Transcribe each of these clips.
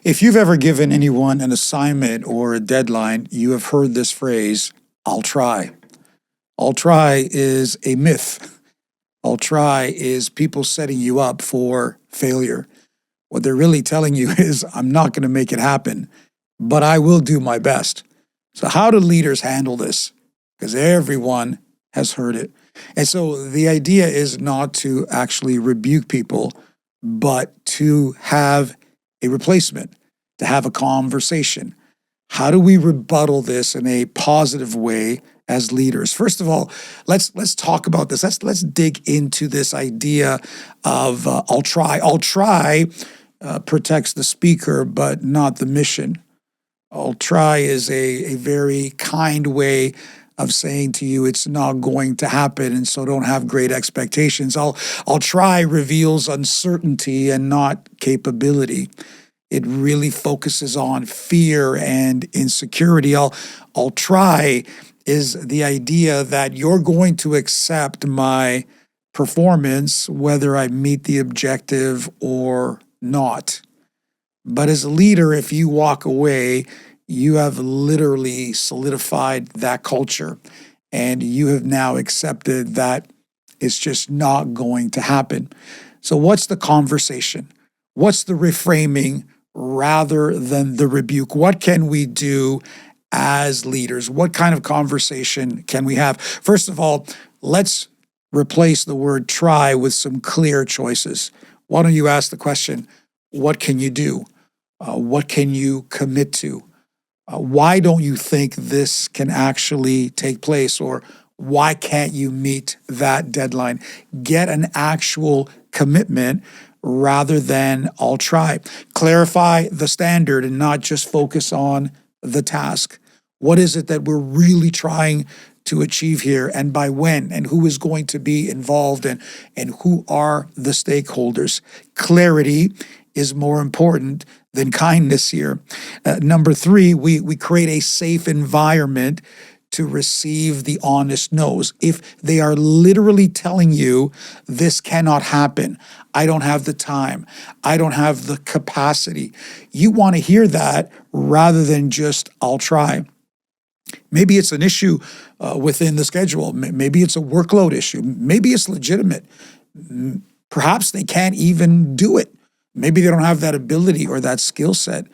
If you've ever given anyone an assignment or a deadline, you have heard this phrase, I'll try. I'll try is a myth. I'll try is people setting you up for failure. What they're really telling you is, I'm not going to make it happen, but I will do my best. So how do leaders handle this? Because everyone has heard it. And so the idea is not to actually rebuke people, but to have a replacement, to have a conversation. How do we rebuttal this in a positive way as leaders? First of all, let's talk about this. Let's dig into this idea of I'll try. I'll try protects the speaker, but not the mission. I'll try is a very kind way of saying to you it's not going to happen, and so don't have great expectations. I'll try reveals uncertainty and not capability. It really focuses on fear and insecurity. I'll try is the idea that you're going to accept my performance whether I meet the objective or not. But as a leader, if you walk away, you have literally solidified that culture, and you have now accepted that it's just not going to happen. So what's the conversation? What's the reframing rather than the rebuke? What can we do as leaders? What kind of conversation can we have? First of all, let's replace the word try with some clear choices. Why don't you ask the question, what can you do? What can you commit to? Why don't you think this can actually take place? Or why can't you meet that deadline? Get an actual commitment rather than I'll try. Clarify the standard and not just focus on the task. What is it that we're really trying to achieve here, and by when, and who is going to be involved, and who are the stakeholders? Clarity is more important than kindness here. Number three, we create a safe environment to receive the honest no's. If they are literally telling you this cannot happen, I don't have the time, I don't have the capacity, you want to hear that rather than just I'll try. Maybe it's an issue within the schedule. Maybe it's a workload issue. Maybe it's legitimate. Perhaps they can't even do it. Maybe they don't have that ability or that skill set.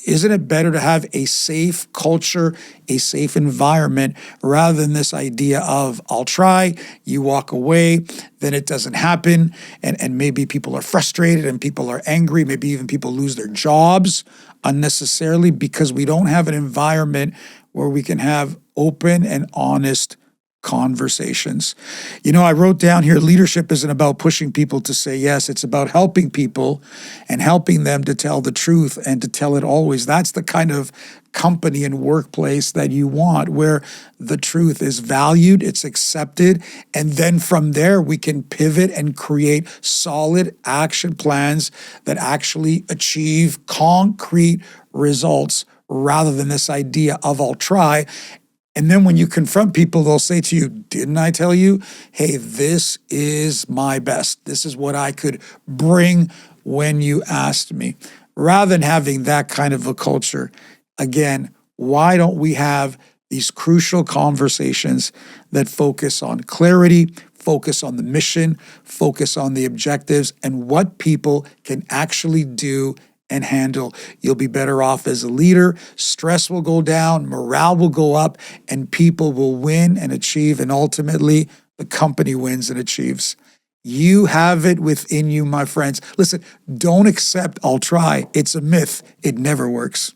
Isn't it better to have a safe culture, a safe environment, rather than this idea of I'll try, you walk away, then it doesn't happen, and maybe people are frustrated and people are angry, maybe even people lose their jobs unnecessarily because we don't have an environment where we can have open and honest conversations. You know, I wrote down here, leadership isn't about pushing people to say yes. It's about helping people and helping them to tell the truth and to tell it always. That's the kind of company and workplace that you want, where the truth is valued, it's accepted, and then from there we can pivot and create solid action plans that actually achieve concrete results rather than this idea of I'll try. And then when you confront people, they'll say to you, didn't I tell you? Hey, this is my best. This is what I could bring when you asked me. Rather than having that kind of a culture, again, why don't we have these crucial conversations that focus on clarity, focus on the mission, focus on the objectives, and what people can actually do and handle? You'll be better off as a leader. Stress will go down, morale will go up, and people will win and achieve, and ultimately the company wins and achieves. You have it within you, my friends. Listen, don't accept I'll try. It's a myth. It never works.